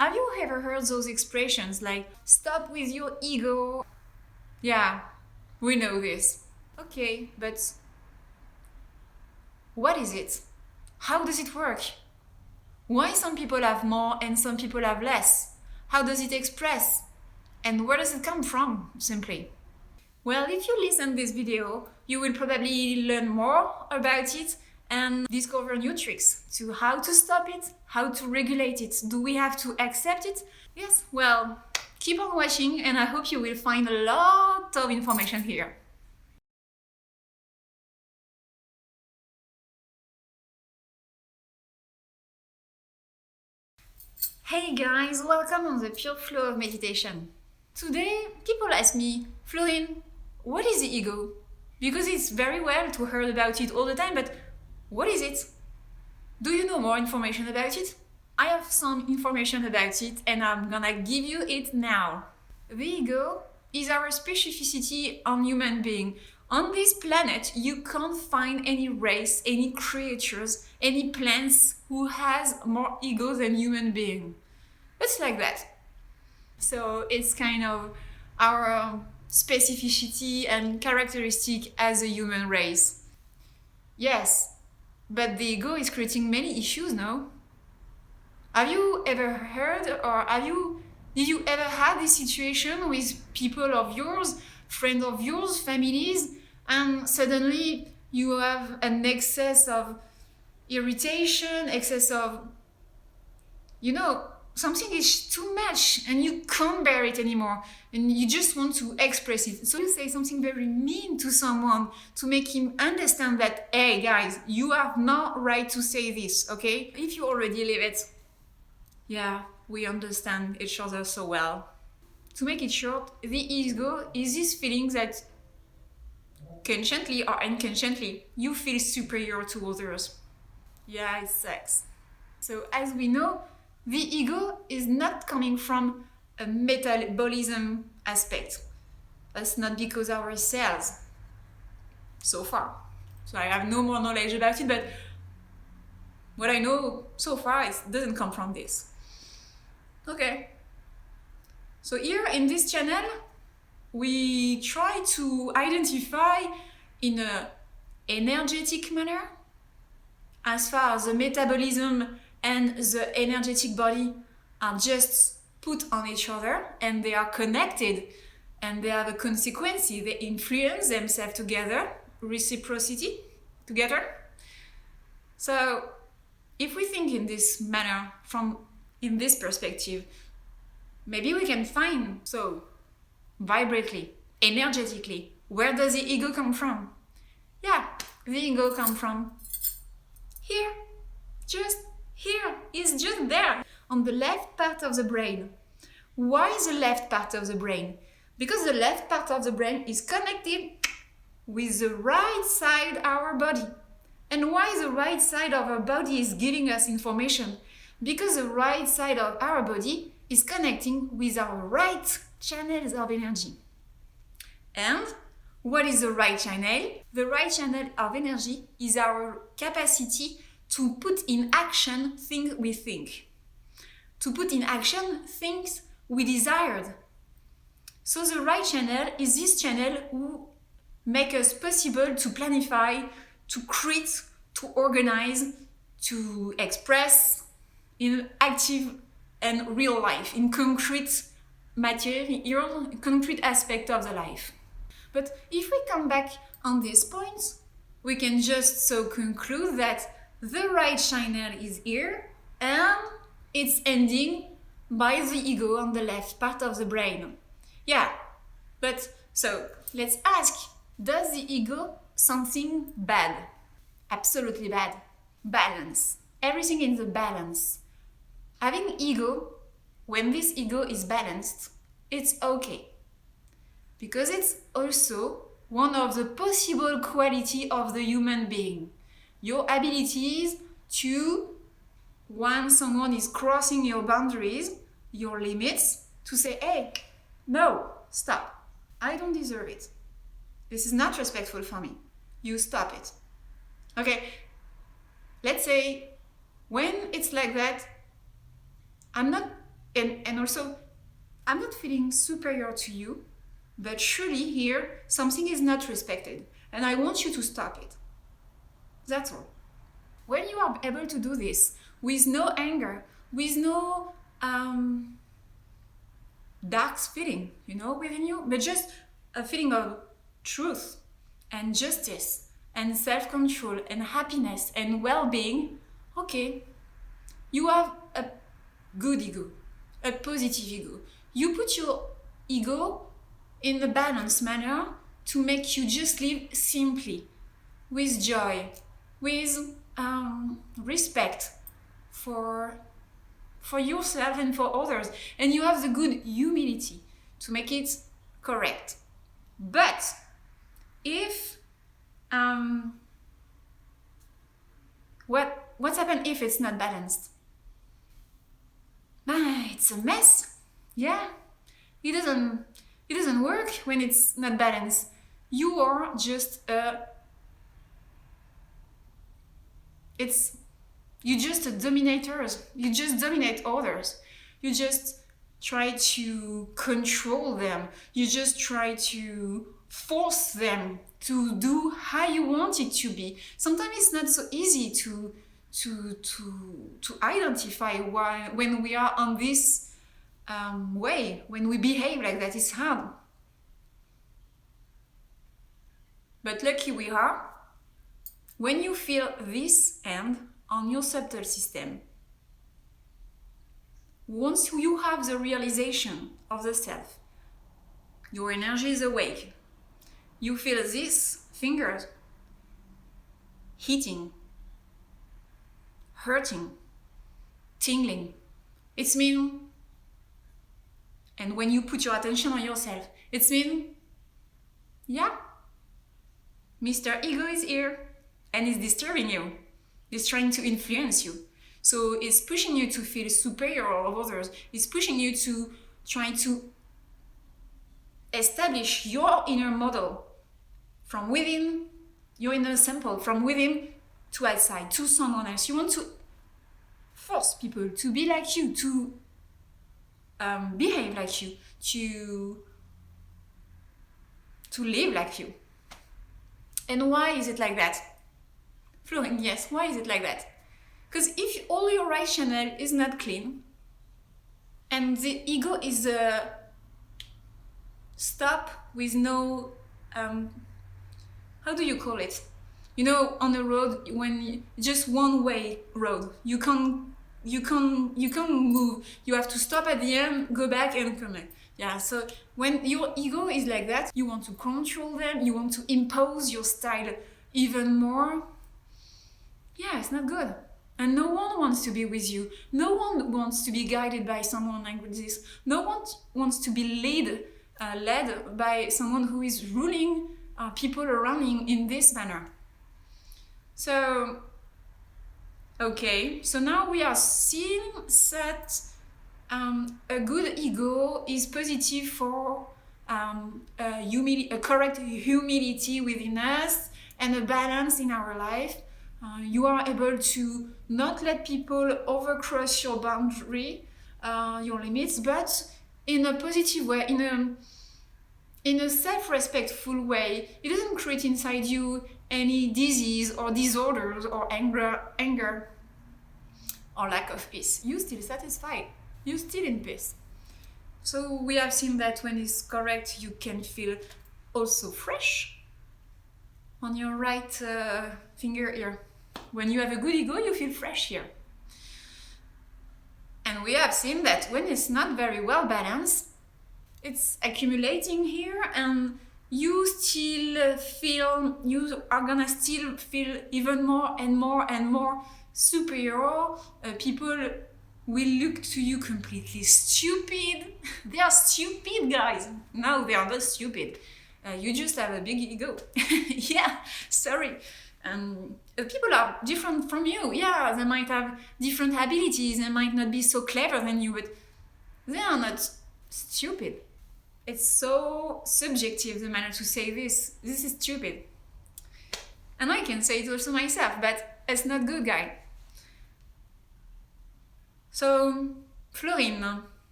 Have you ever heard those expressions like, stop with your ego? Yeah, we know this. Okay, but what is it? How does it work? Why some people have more and some people have less? How does it express? And where does it come from, simply? Well, if you listen to this video, you will probably learn more about it and discover new tricks to how to stop it, how to regulate it. Do we have to accept it? Yes, well, keep on watching and I hope you will find a lot of information here. Hey guys, welcome on the Pure Flow of Meditation. Today, people ask me, Florine, what is the ego? Because it's very well to hear about it all the time, but what is it? Do you know more information about it? I have some information about it and I'm gonna give you it now. The ego is our specificity on human being. On this planet, you can't find any race, any creatures, any plants who has more ego than human being. It's like that. So it's kind of our specificity and characteristic as a human race. Yes, but the ego is creating many issues, no? Have you ever heard or did you ever have this situation with people of yours, friends of yours, families, and suddenly you have an excess of irritation, excess of, something is too much and you can't bear it anymore and you just want to express it. So you say something very mean to someone to make him understand that, hey guys, you have no right to say this, okay? If you already live it, yeah, we understand each other so well. To make it short, the ego is this feeling that consciously or unconsciously you feel superior to others. Yeah, it sucks. So as we know, the ego is not coming from a metabolism aspect. That's not because our cells, so far. So I have no more knowledge about it, but what I know so far it doesn't come from this. Okay. So here in this channel, we try to identify in an energetic manner, as far as the metabolism and the energetic body are just put on each other and they are connected and they have a consequence, they influence themselves together, reciprocity together. So if we think in this manner, in this perspective, maybe we can find, so vibrately, energetically, where does the ego come from? Yeah, the ego comes from here, just here, it's just there, on the left part of the brain. Why the left part of the brain? Because the left part of the brain is connected with the right side of our body. And why the right side of our body is giving us information? Because the right side of our body is connecting with our right channels of energy. And what is the right channel? The right channel of energy is our capacity to put in action things we think. To put in action things we desired. So the right channel is this channel who make us possible to planify, to create, to organize, to express in active and real life, in concrete material, concrete aspect of the life. But if we come back on these points, we can just so conclude that the right channel is here and it's ending by the ego on the left part of the brain. Yeah, but so let's ask, does the ego something bad? Absolutely bad. Balance. Everything in the balance. Having ego, when this ego is balanced, it's okay. Because it's also one of the possible qualities of the human being. Your abilities to, when someone is crossing your boundaries, your limits, to say, hey, no, stop. I don't deserve it. This is not respectful for me. You stop it. Okay, let's say when it's like that, I'm not And also, I'm not feeling superior to you, but surely here something is not respected, and I want you to stop it. That's all. When you are able to do this with no anger, with no dark feeling, within you, but just a feeling of truth and justice and self-control and happiness and well-being, okay, you have a good ego, a positive ego. You put your ego in a balanced manner to make you just live simply, with joy, with respect for yourself and for others. And you have the good humility to make it correct. But if what's happened if it's not balanced? It's a mess. Yeah, it doesn't work when it's not balanced. You are just you just dominators. You just dominate others. You just try to control them. You just try to force them to do how you want it to be. Sometimes it's not so easy to identify when we are on this way, when we behave like that. It's hard. But lucky we are. When you feel this end on your subtle system, once you have the realization of the self, your energy is awake. You feel these fingers hitting, hurting, tingling. It's mean, and when you put your attention on yourself, it's mean, yeah, Mr. Ego is here and is disturbing you. It's trying to influence you. So it's pushing you to feel superior of others. It's pushing you to try to establish your inner model from within, your inner sample, from within to outside, to someone else. You want to force people to be like you, to behave like you, to live like you. And why is it like that? Flowing, yes, why is it like that? Because if all your right channel is not clean, and the ego is a stop with no, how do you call it? On the road, when just one way road, you can't move. You have to stop at the end, go back and come back. Yeah, so when your ego is like that, you want to control them, you want to impose your style even more. Yeah, it's not good. And no one wants to be with you. No one wants to be guided by someone like this. No one wants to be led by someone who is ruling people around in this manner. So, okay, so now we are seeing that a good ego is positive for a correct humility within us and a balance in our life. You are able to not let people overcross your boundary, your limits, but in a positive way, in a self-respectful way. It doesn't create inside you any disease or disorders or anger or lack of peace. You're still satisfied. You're still in peace. So we have seen that when it's correct, you can feel also fresh on your right finger here. When you have a good ego, you feel fresh here. And we have seen that when it's not very well balanced, it's accumulating here, and you are gonna still feel even more and more and more superior. People will look to you completely stupid. They are stupid, guys. No, they are not stupid. You just have a big ego. Yeah, sorry. People are different from you. Yeah, they might have different abilities. They might not be so clever than you, but they are not stupid. It's so subjective, the manner to say this. This is stupid. And I can say it also myself, but it's not good, guy. So, Florine,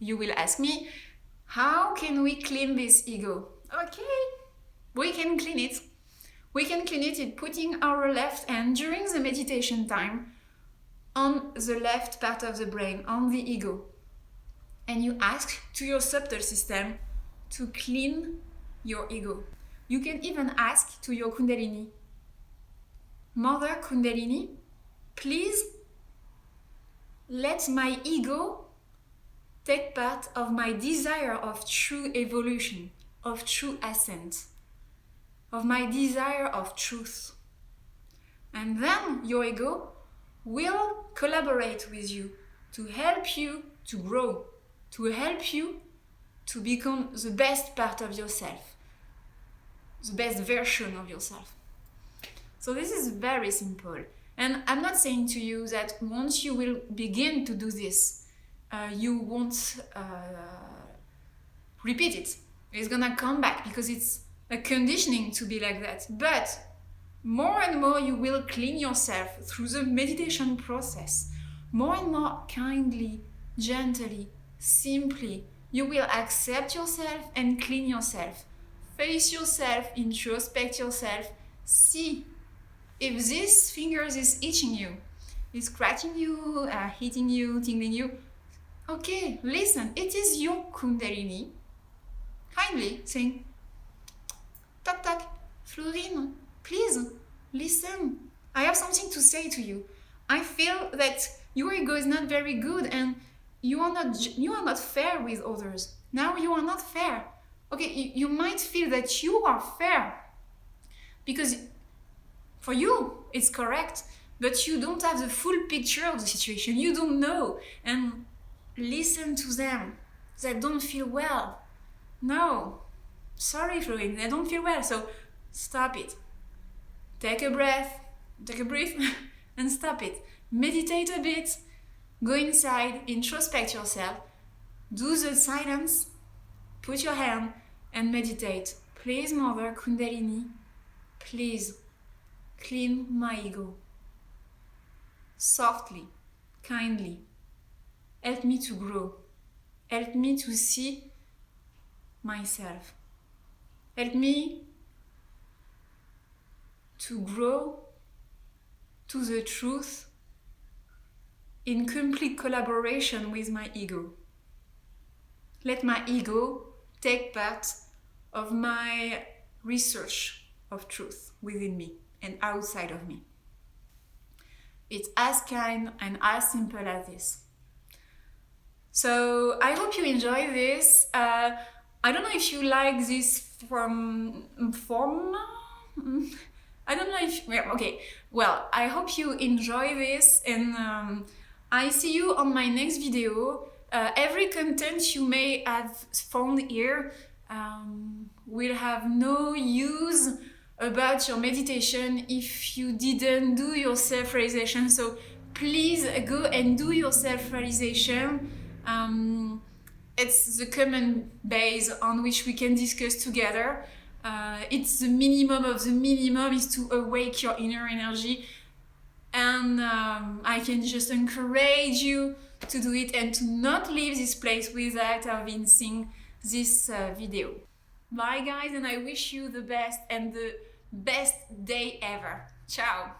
You will ask me, how can we clean this ego? Okay, we can clean it. We can clean it in putting our left hand during the meditation time on the left part of the brain, on the ego. And you ask to your subtle system to clean your ego. You can even ask to your Kundalini, Mother Kundalini, please let my ego take part of my desire of true evolution, of true ascent, of my desire of truth. And then your ego will collaborate with you to help you to grow, to help you to become the best part of yourself, the best version of yourself. So this is very simple. And I'm not saying to you that once you will begin to do this, you won't repeat it. It's gonna come back because it's a conditioning to be like that. But more and more you will clean yourself through the meditation process. More and more kindly, gently, simply, you will accept yourself and clean yourself. Face yourself, introspect yourself, see if this finger is itching you, is scratching you, hitting you, tingling you. Okay, listen, it is your Kundalini. Kindly saying, toc toc, Florine, please listen. I have something to say to you. I feel that your ego is not very good and you are not fair with others. Now you are not fair. Okay, you might feel that you are fair because for you it's correct, but you don't have the full picture of the situation. You don't know. And listen to them that don't feel well. No, sorry, Florine, they don't feel well. So stop it. Take a breath, and stop it. Meditate a bit. Go inside, introspect yourself. Do the silence. Put your hand and meditate. Please, Mother Kundalini, please clean my ego. Softly, kindly. Help me to grow. Help me to see myself. Help me to grow to the truth in complete collaboration with my ego. Let my ego take part of my research of truth within me and outside of me. It's as kind and as simple as this. So I hope you enjoy this. I don't know if you like this form. I don't know if... Okay. Well, I hope you enjoy this and I see you on my next video. Every content you may have found here will have no use about your meditation if you didn't do your self-realization. So please go and do your self-realization. It's the common base on which we can discuss together. It's the minimum of the minimum is to awake your inner energy. And I can just encourage you to do it and to not leave this place without having seen this video. Bye guys, and I wish you the best and the best day ever. Ciao!